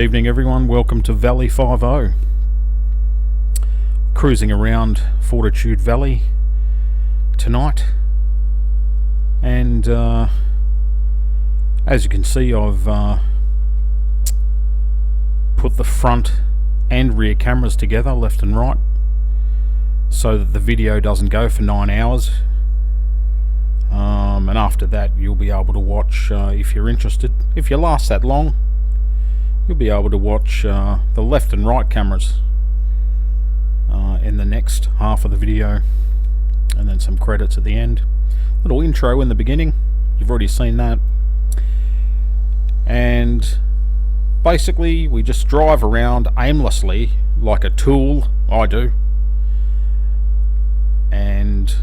Good evening everyone, welcome to valleyfiveo. Cruising around Fortitude Valley tonight, and as you can see I've put the front and rear cameras together left and right so that the video doesn't go for 9 hours, and after that you'll be able to watch, if you're interested, if you last that long, you'll be able to watch the left and right cameras in the next half of the video, and then some credits at the end. Little intro in the beginning, you've already seen that. And basically we just drive around aimlessly like a tool, I do, and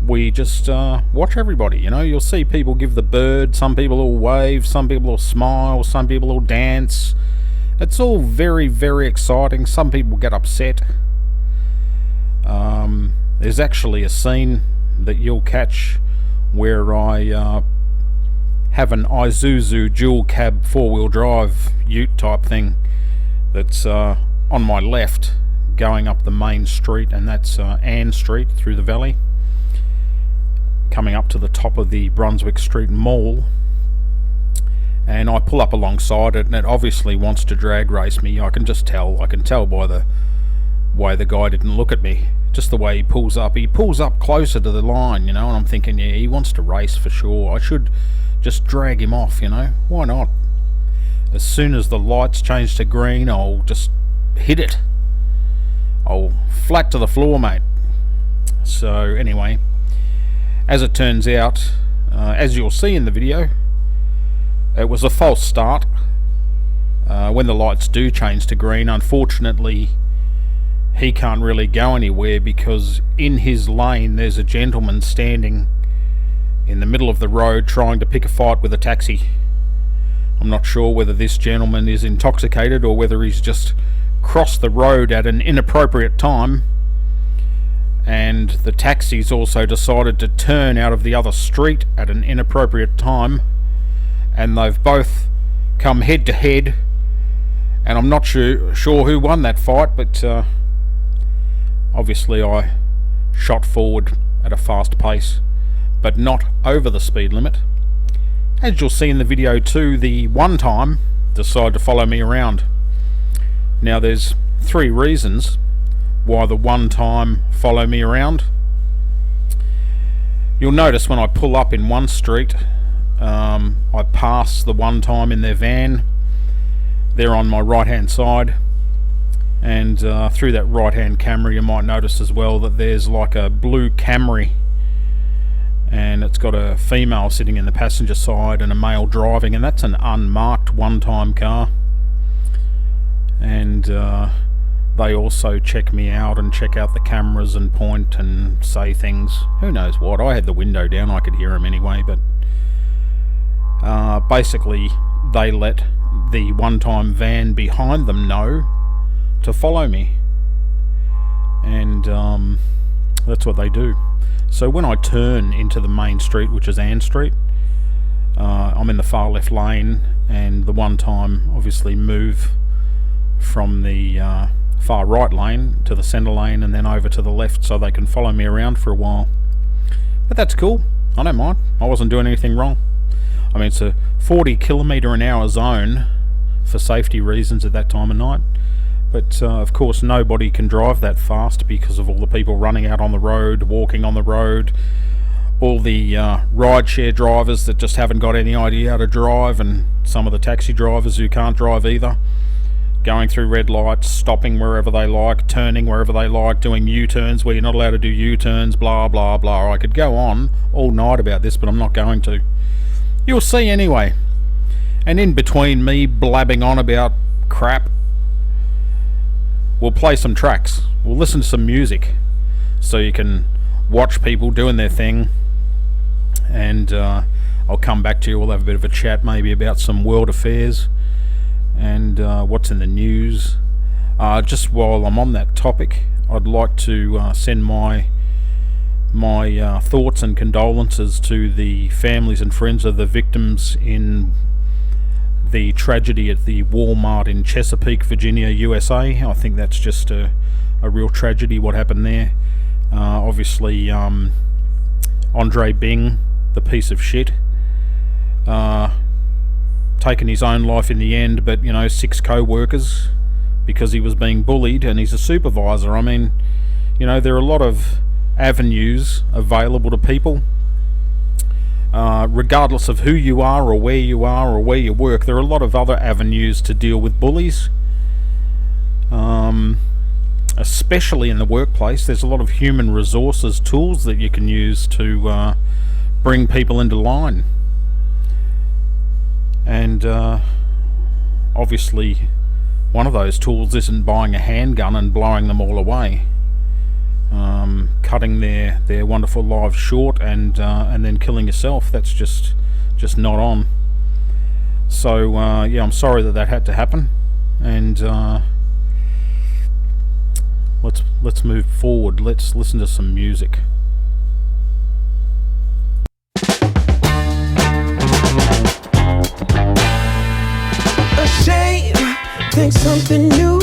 we just watch everybody. You know, you'll see people give the bird, some people will wave, some people will smile, some people will dance. It's all very, very exciting. Some people get upset. There's actually a scene that you'll catch where I have an Isuzu dual cab 4-wheel drive ute type thing that's on my left going up the main street, and that's Ann Street through the valley, coming up to the top of the Brunswick Street Mall, and I pull up alongside it, and it obviously wants to drag race me. I can just tell. I can tell by the way the guy didn't look at me, just the way he pulls up. He pulls up closer to the line, you know, and I'm thinking, yeah, he wants to race for sure. I should just drag him off, you know, why not? As soon as the lights change to green, I'll just hit it. I'll flat to the floor, mate. So anyway, as it turns out, as you'll see in the video, it was a false start. When the lights do change to green, unfortunately he can't really go anywhere, because in his lane there's a gentleman standing in the middle of the road trying to pick a fight with a taxi. I'm not sure whether this gentleman is intoxicated or whether he's just crossed the road at an inappropriate time, and the taxi's also decided to turn out of the other street at an inappropriate time, and they've both come head to head, and I'm not sure who won that fight, but obviously I shot forward at a fast pace, but not over the speed limit. As you'll see in the video too, the one time decided to follow me around. Now there's 3 reasons why the one time follow me around. You'll notice when I pull up in one street, I pass the one time in their van. They're on my right hand side, and through that right hand camera you might notice as well that there's like a blue Camry, and it's got a female sitting in the passenger side and a male driving, and that's an unmarked one-time car. And they also check me out and check out the cameras and point and say things, who knows what. I had the window down, I could hear them anyway, but basically they let the one-time van behind them know to follow me, and that's what they do. So when I turn into the main street, which is Ann Street, I'm in the far left lane, and the one time obviously move from the far right lane to the centre lane and then over to the left so they can follow me around for a while. But that's cool, I don't mind. I wasn't doing anything wrong. I mean, it's a 40 km/h zone for safety reasons at that time of night, but of course nobody can drive that fast because of all the people running out on the road, walking on the road, all the rideshare drivers that just haven't got any idea how to drive, and some of the taxi drivers who can't drive either, going through red lights, stopping wherever they like, turning wherever they like, doing U-turns where you're not allowed to do U-turns, blah blah blah. I could go on all night about this, but I'm not going to. You'll see anyway. And in between me blabbing on about crap, we'll play some tracks, we'll listen to some music, so you can watch people doing their thing, and I'll come back to you, we'll have a bit of a chat maybe about some world affairs and what's in the news. Just while I'm on that topic, I'd like to send my thoughts and condolences to the families and friends of the victims in the tragedy at the Walmart in Chesapeake, Virginia, USA. I think that's just a real tragedy what happened there. Obviously, Andre Bing, the piece of shit, taken his own life in the end, but 6 co-workers, because he was being bullied, and he's a supervisor. I mean, there are a lot of avenues available to people. Regardless of who you are or where you work, there are a lot of other avenues to deal with bullies. Especially in the workplace, there's a lot of human resources tools that you can use to bring people into line. And obviously, one of those tools isn't buying a handgun and blowing them all away. Cutting their wonderful lives short and then killing yourself. That's just not on. So I'm sorry that had to happen, and let's move forward. Let's listen to some music. A shame, think something new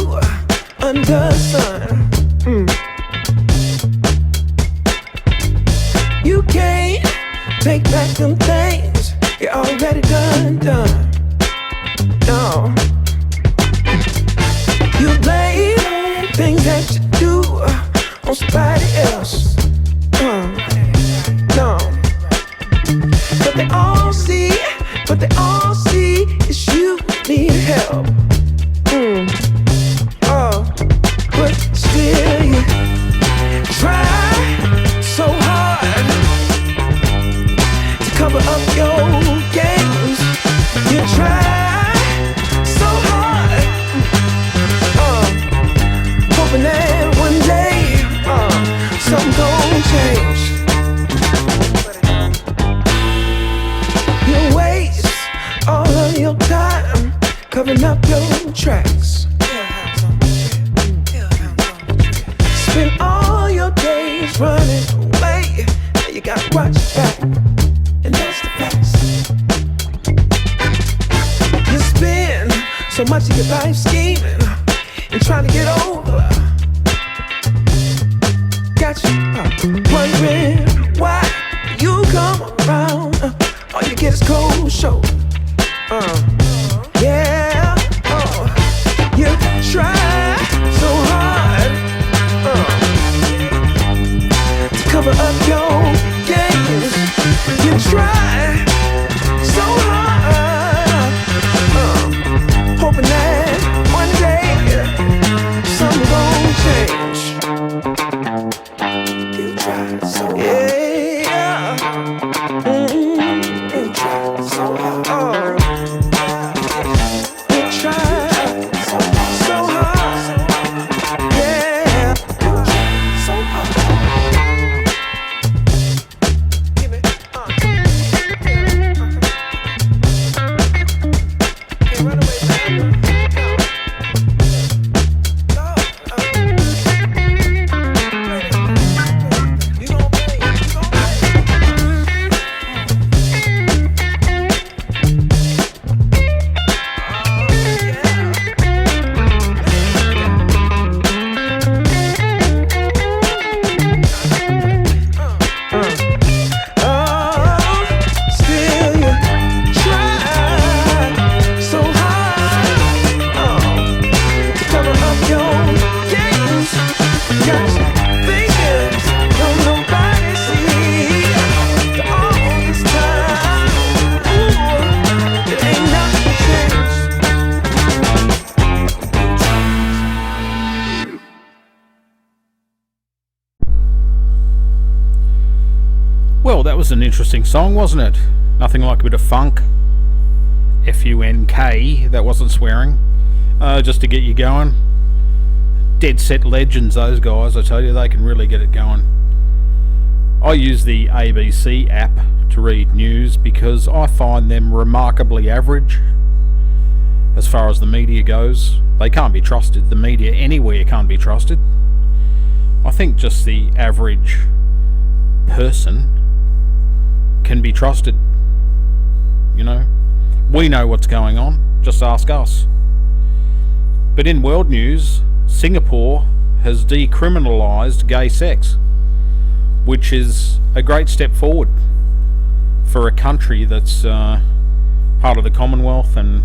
under the sun. You can't take back them things you already done. No. You blame things that you do on somebody else. No. But they all see is you need help. But still you try so hard to cover up your games. You try so hard, hoping that one day something gon' change. You waste all of your time covering up your tracks. Spend all your days running away. Now you gotta watch your back, and that's the facts. You spend so much of your life scheming and trying to get over. Got you wondering why you come around. All you get is cold shoulder. Yeah. You try so hard to cover up your games. You try so hard, hoping that one day something gon' change. You try so hard. You try so hard. You try so hard. Yeah. You try so hard. Give it. Can't run away forever. You gon' pay. Still you try so hard to cover up your games. Got you thinking don't nobody see all this time. Ooh, it ain't nothing changed. Well, that was an interesting song, wasn't it? Nothing like a bit of funk. F-U-N-K, that wasn't swearing. Just to get you going. Dead set legends, those guys, I tell you, they can really get it going. I use the ABC app to read news because I find them remarkably average as far as the media goes. They can't be trusted. The media anywhere can't be trusted. I think just the average person can be trusted. We know what's going on. Just ask us. But in world news, Singapore has decriminalised gay sex, which is a great step forward for a country that's part of the Commonwealth. And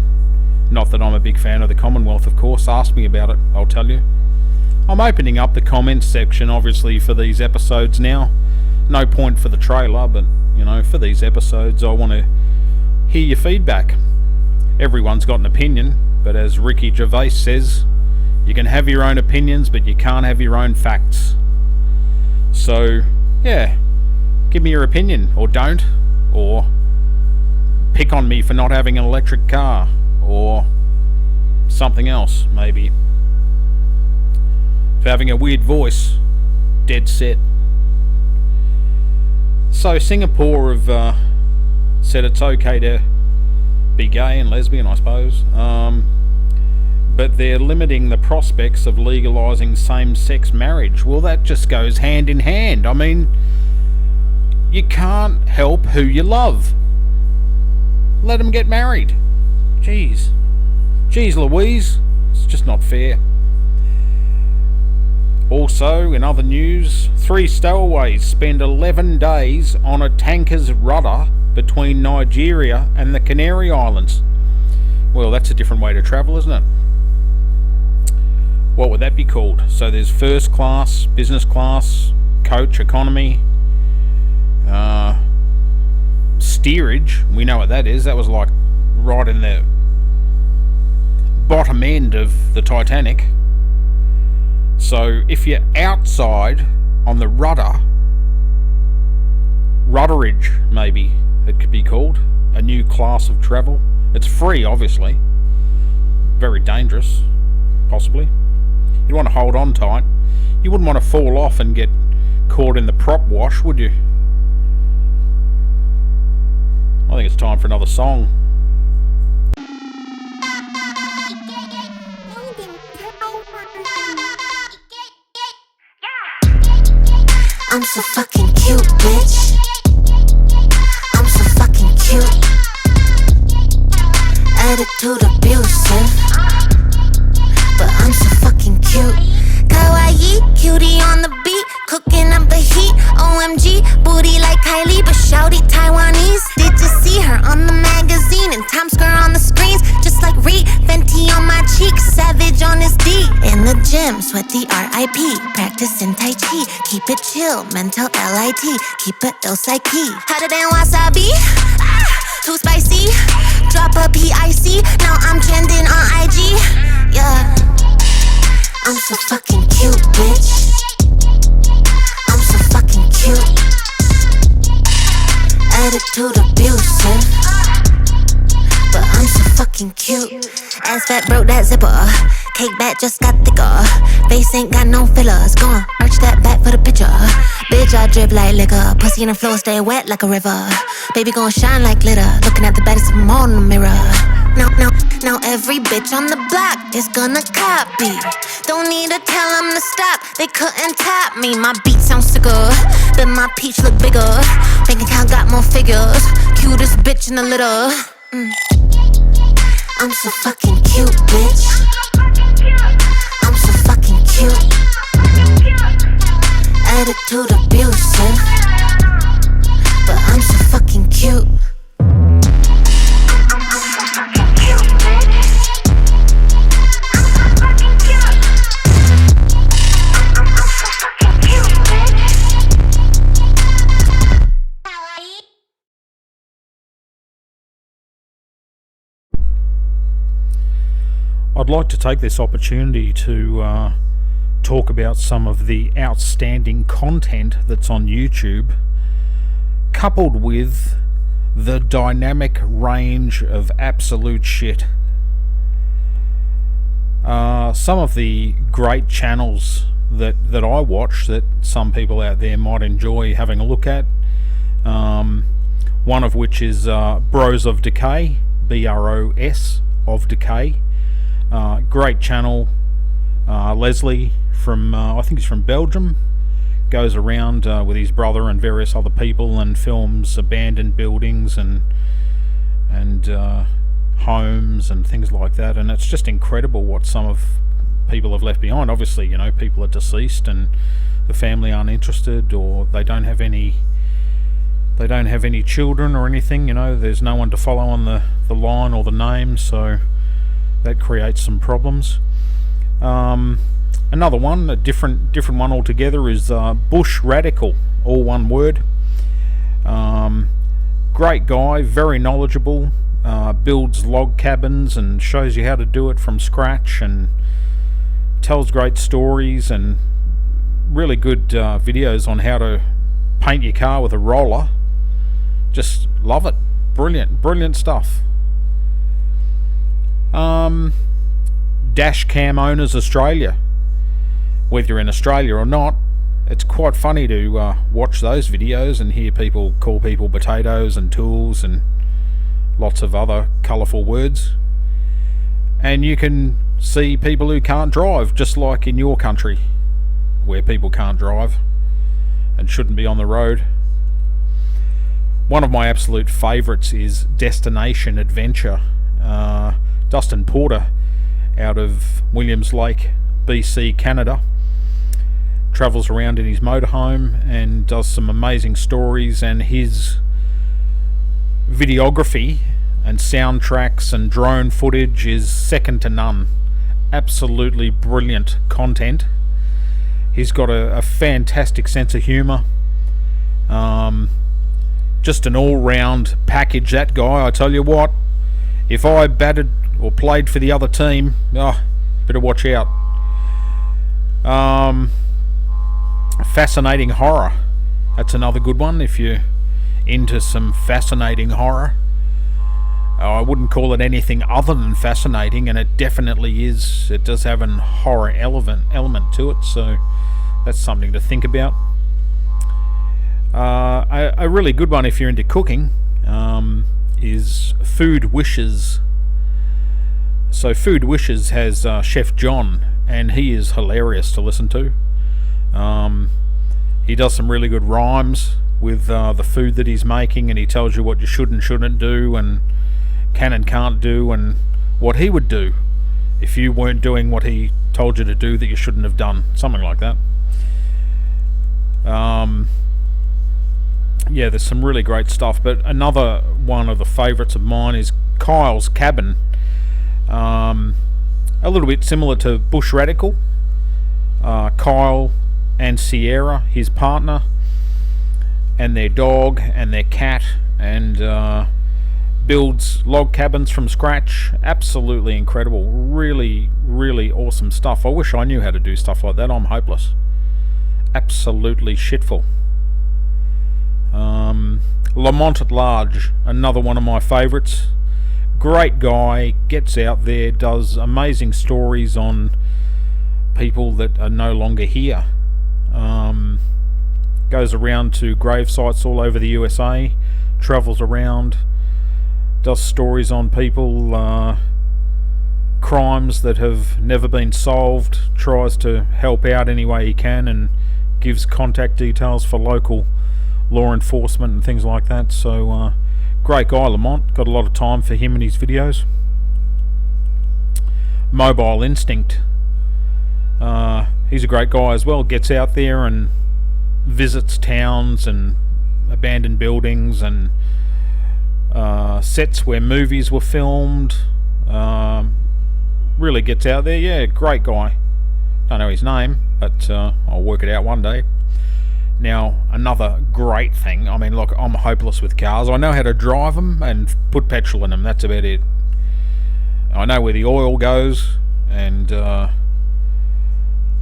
not that I'm a big fan of the Commonwealth, of course. Ask me about it, I'll tell you. I'm opening up the comments section, obviously, for these episodes now. No point for the trailer, but, you know, for these episodes, I want to hear your feedback. Everyone's got an opinion, but as Ricky Gervais says, you can have your own opinions, but you can't have your own facts. So, yeah, give me your opinion, or don't, or pick on me for not having an electric car, or something else, maybe. For having a weird voice, dead set. So Singapore have said it's okay to be gay and lesbian, I suppose, but they're limiting the prospects of legalising same-sex marriage. Well, that just goes hand in hand. I mean, you can't help who you love. Let them get married. Jeez Louise, it's just not fair. Also, in other news, 3 stowaways spend 11 days on a tanker's rudder between Nigeria and the Canary Islands. Well, that's a different way to travel, isn't it? What would that be called? So there's first class, business class, coach, economy, steerage. We know what that is. That was like right in the bottom end of the Titanic. So if you're outside on the rudderage, maybe it could be called, a new class of travel. It's free, obviously. Very dangerous, possibly. You'd want to hold on tight. You wouldn't want to fall off and get caught in the prop wash, would you? I think it's time for another song. I'm so fucking cute, bitch. I'm so fucking cute. Attitude abusive, but I'm so fucking cute. Kawaii, cutie on the beat, cooking up the heat. OMG, booty like Kylie, but shouty Taiwanese. Did you see her on the magazine and Times Square on the screens? Just like Reed, Fenty on my cheeks, Savage on his D. In the gym, sweaty RIP, practicing Tai Chi. Keep it chill, mental LIT, keep it ill psyche. Hotter than wasabi, too spicy. Drop a PIC, now I'm trending on IG. Yeah, I'm so fucking cute, bitch. I'm so fucking cute. Attitude abusive, but I'm so fucking cute. Ass fat broke that zipper. Cake back just got thicker. Face ain't got no fillers. Go on, arch that back for the picture. Bitch, I drip like liquor. Pussy in the floor, stay wet like a river. Baby gon' shine like glitter. Looking at the baddest of them all in the mirror. Now every bitch on the block is gonna copy. Don't need to tell them to stop. They couldn't top me. My beat sounds sicker, but my peach look bigger. Bank account got more figures. Cutest bitch in the litter. I'm so fucking cute, bitch. I'm so fucking cute. Attitude abusive, but I'm so fucking cute. I'd like to take this opportunity to talk about some of the outstanding content that's on YouTube, coupled with the dynamic range of absolute shit. Some of the great channels that I watch that some people out there might enjoy having a look at, one of which is Bros of Decay, BROS of Decay. Great channel. Leslie from I think he's from Belgium, goes around with his brother and various other people and films abandoned buildings and homes and things like that, and it's just incredible what some of people have left behind. Obviously, you know, people are deceased and the family aren't interested, or they don't have any children or anything, you know, there's no one to follow on the line or the name, so that creates some problems. Another one, a different one altogether, is Bush Radical, all one word. Great guy, very knowledgeable, builds log cabins and shows you how to do it from scratch, and tells great stories and really good videos on how to paint your car with a roller. Just love it. Brilliant stuff. Dash Cam Owners Australia. Whether you're in Australia or not, it's quite funny to watch those videos and hear people call people potatoes and tools and lots of other colourful words. And you can see people who can't drive, just like in your country, where people can't drive and shouldn't be on the road. One of my absolute favourites is Destination Adventure. Dustin Porter out of Williams Lake, BC, Canada, travels around in his motorhome and does some amazing stories, and his videography and soundtracks and drone footage is second to none. Absolutely brilliant content. He's got a fantastic sense of humour. Just an all-round package, that guy. I tell you what, if I batted or played for the other team, better watch out. Fascinating horror. That's another good one if you're into some fascinating horror. I wouldn't call it anything other than fascinating, and it definitely is. It does have a horror element to it, so that's something to think about. A really good one if you're into cooking is Food Wishes. So Food Wishes has Chef John, and he is hilarious to listen to. He does some really good rhymes with the food that he's making, and he tells you what you should and shouldn't do, and can and can't do, and what he would do if you weren't doing what he told you to do that you shouldn't have done, something like that. Yeah, there's some really great stuff, but another one of the favourites of mine is Kyle's Cabin. A little bit similar to Bush Radical. Kyle and Sierra, his partner, and their dog and their cat, and builds log cabins from scratch. Absolutely incredible. Really awesome stuff. I wish I knew how to do stuff like that. I'm hopeless. Absolutely shitful. Lamont at Large, another one of my favourites. Great guy, gets out there, does amazing stories on people that are no longer here. Goes around to grave sites all over the USA, travels around, does stories on people, crimes that have never been solved, tries to help out any way he can, and gives contact details for local law enforcement and things like that. So great guy, Lamont. Got a lot of time for him and his videos. Mobile Instinct. He's a great guy as well. Gets out there and visits towns and abandoned buildings and sets where movies were filmed. Really gets out there. Yeah, great guy. Don't know his name, but I'll work it out one day. Now, another great thing, I mean, look, I'm hopeless with cars. I know how to drive them and put petrol in them. That's about it. I know where the oil goes and how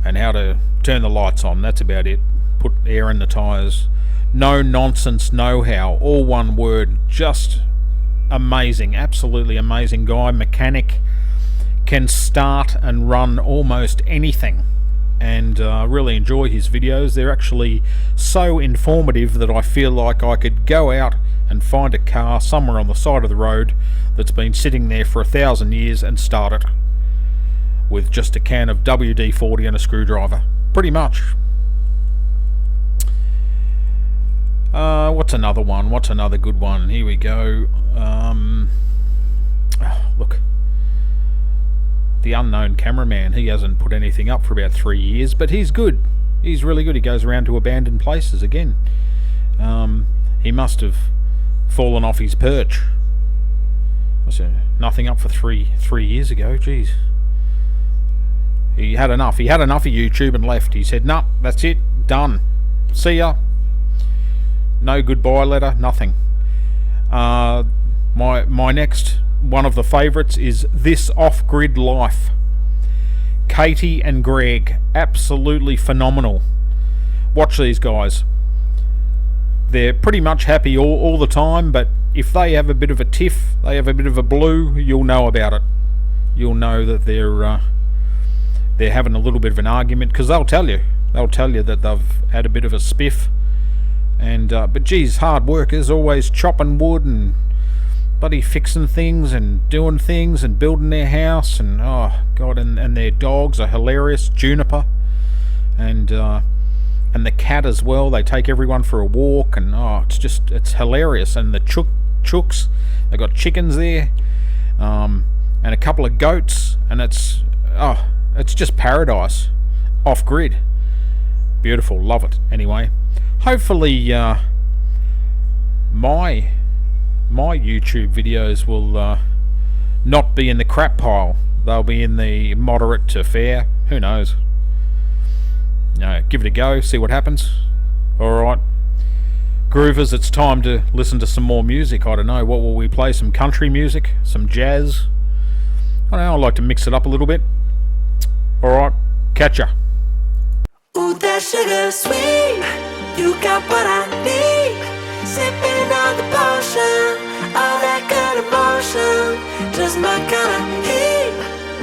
to turn the lights on. That's about it. Put air in the tyres. No nonsense know-how. All one word. Just amazing. Absolutely amazing guy. Mechanic. Can start and run almost anything. And really enjoy his videos. They're actually so informative that I feel like I could go out and find a car somewhere on the side of the road that's been sitting there for 1,000 years and start it with just a can of WD-40 and a screwdriver. Pretty much. What's another one? What's another good one? Here we go. look, the unknown cameraman, he hasn't put anything up for about 3 years, but he's good. He's really good. He goes around to abandoned places again. He must have fallen off his perch. I said, nothing up for three years ago. Jeez. He had enough. He had enough of YouTube and left. He said, "Nah, that's it. Done. See ya." No goodbye letter. Nothing. My next one of the favourites is This Off-Grid Life. Katie and Greg, absolutely phenomenal. Watch these guys. They're pretty much happy all the time, but if they have a bit of a tiff, they have a bit of a blue, you'll know about it. You'll know that they're having a little bit of an argument, because they'll tell you that they've had a bit of a spiff. And but geez, hard workers, always chopping wood and bloody fixing things and doing things and building their house, and oh god, and their dogs are hilarious. Juniper and the cat as well. They take everyone for a walk, and oh, it's hilarious. And the chooks, they got chickens there, and a couple of goats, and it's just paradise. Off grid, beautiful, love it. Anyway, hopefully my YouTube videos will not be in the crap pile. They'll be in the moderate to fair. Who knows? Give it a go, see what happens. Alright. Groovers, it's time to listen to some more music. I don't know, what will we play? Some country music? Some jazz? I don't know, I like to mix it up a little bit. Alright, catch ya. Ooh, that sugar sweet, you got what I need. Sipping on the potion, all that good emotion, just my kind of heat.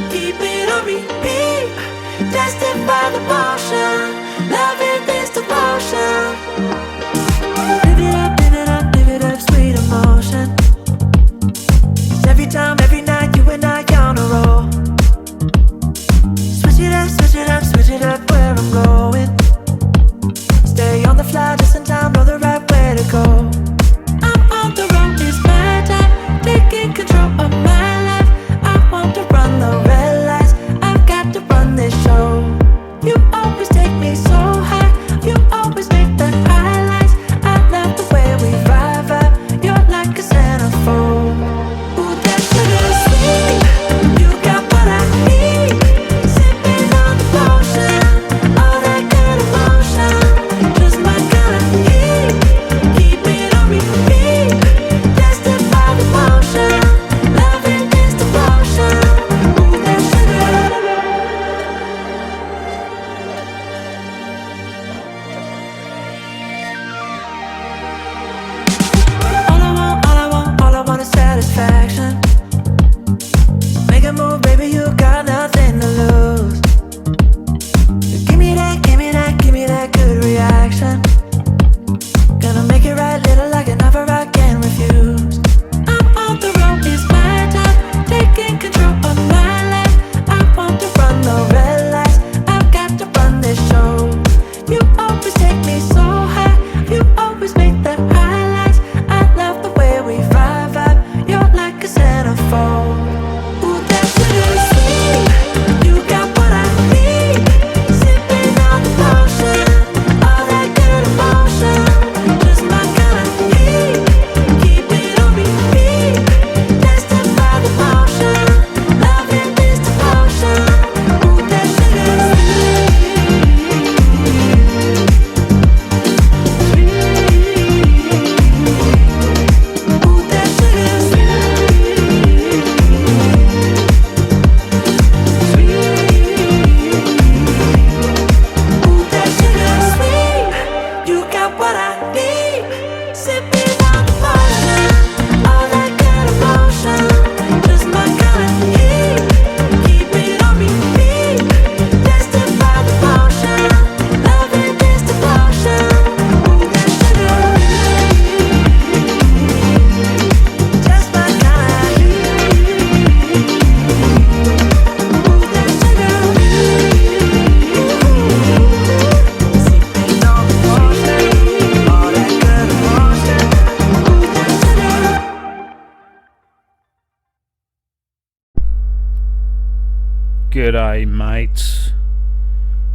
Keep it on repeat, destined by the motion, loving this devotion. Live it up, live it up, live it up, sweet emotion. Every time, every night, you and I on a roll. Switch it up, switch it up, switch it up where I'm going. Stay on the fly just in time, know the right way to go. I'm on the road, it's my time, taking control of my life. I want to run the red lights, I've got to run this show. You always take me so high, you always make the highlights. I love the way we vibe, you're like a centerfold. Ooh, that sugar sweet, you got what I need. Sipping on the potion, all that good emotion, just my kind of heat. Keep it on repeat, destined by the motion, loving this devotion. Ooh, that sugar. All I want is satisfaction. Make a move, baby, you got nothing to lose. Give me that, give me that, give me that good reaction. Gonna make it right, little like an offer I can't refuse. I'm on the road, it's my time, taking control of my life. I want to run the red lights, I've got to run this show. You always take me so high, you always make the highlights. I love the way we vibe, you're like a G'day, mates.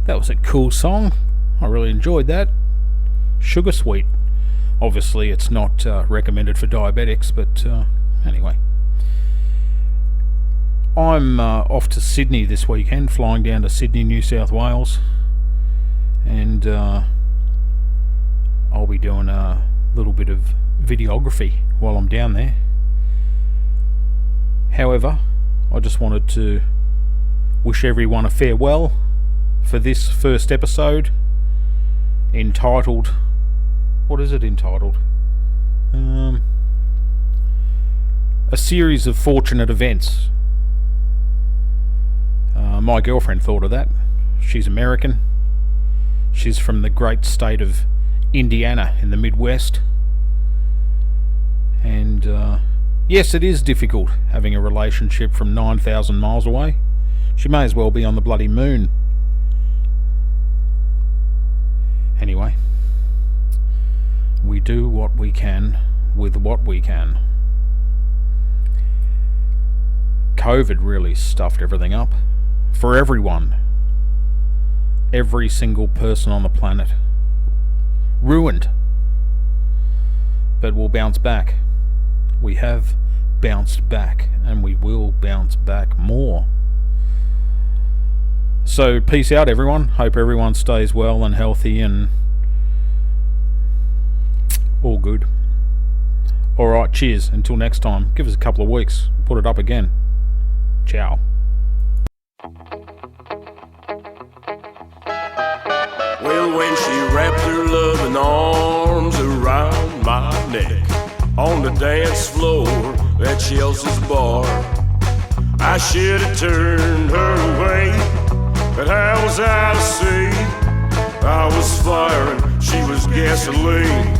That was a cool song. I really enjoyed that. Sugar Sweet. Obviously, it's not recommended for diabetics, but anyway. I'm off to Sydney this weekend, flying down to Sydney, New South Wales, and I'll be doing a little bit of videography while I'm down there. However, I just wanted to wish everyone a farewell for this first episode, entitled... What is it entitled? A series of fortunate events. My girlfriend thought of that. She's American. She's from the great state of Indiana in the Midwest. And yes, it is difficult having a relationship from 9,000 miles away. She may as well be on the bloody moon. Anyway, we do what we can with what we can. COVID really stuffed everything up. For everyone. Every single person on the planet. Ruined. But we'll bounce back. We have bounced back, and we will bounce back more. So peace out, everyone. Hope everyone stays well and healthy and all good. Alright, cheers. Until next time. Give us a couple of weeks. Put it up again. Ciao. Well, when she wrapped her loving arms around my neck on the dance floor at Chelsea's bar, I should have turned her away, but how was I to see? I was firing, she was gasoline.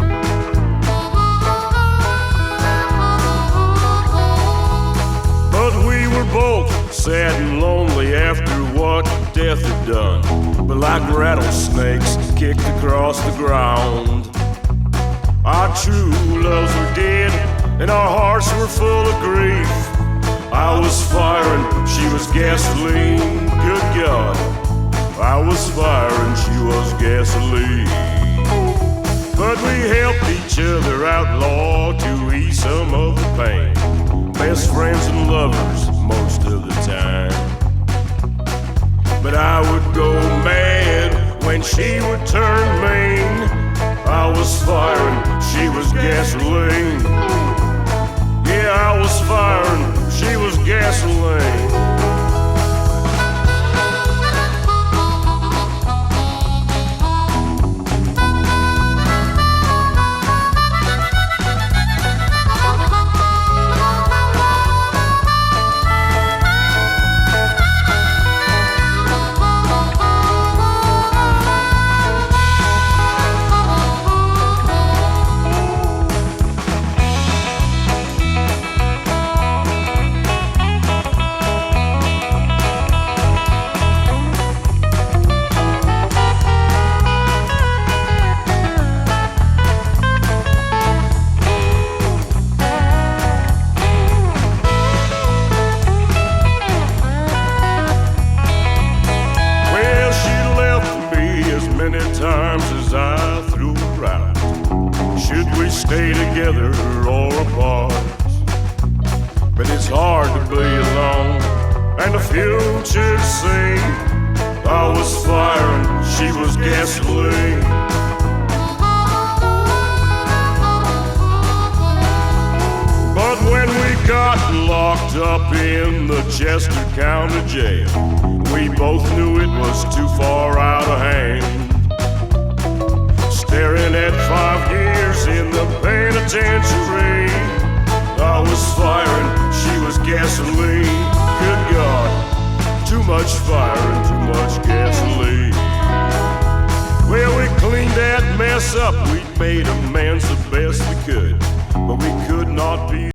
But we were both sad and lonely after what death had done. But like rattlesnakes kicked across the ground, our true loves were dead and our hearts were full of grief. I was firing, she was gasoline. Good God, I was firing, she was gasoline. But we helped each other out, Lord, to ease some of the pain. Best friends and lovers most of the time. But I would go mad when she would turn mean. I was firing, she was gasoline. Yeah, I was firing, she was gasoline. Stay together or apart, but it's hard to be alone and the future to see. I was firing, she was gasoline. But when we got locked up in the Chester County Jail, we both knew it was too far out of hand. Staring at 5 years in the penitentiary, I was firing, she was gasoline. Good God, too much fire and too much gasoline. Well, we cleaned that mess up, we made amends the best we could, but we could not be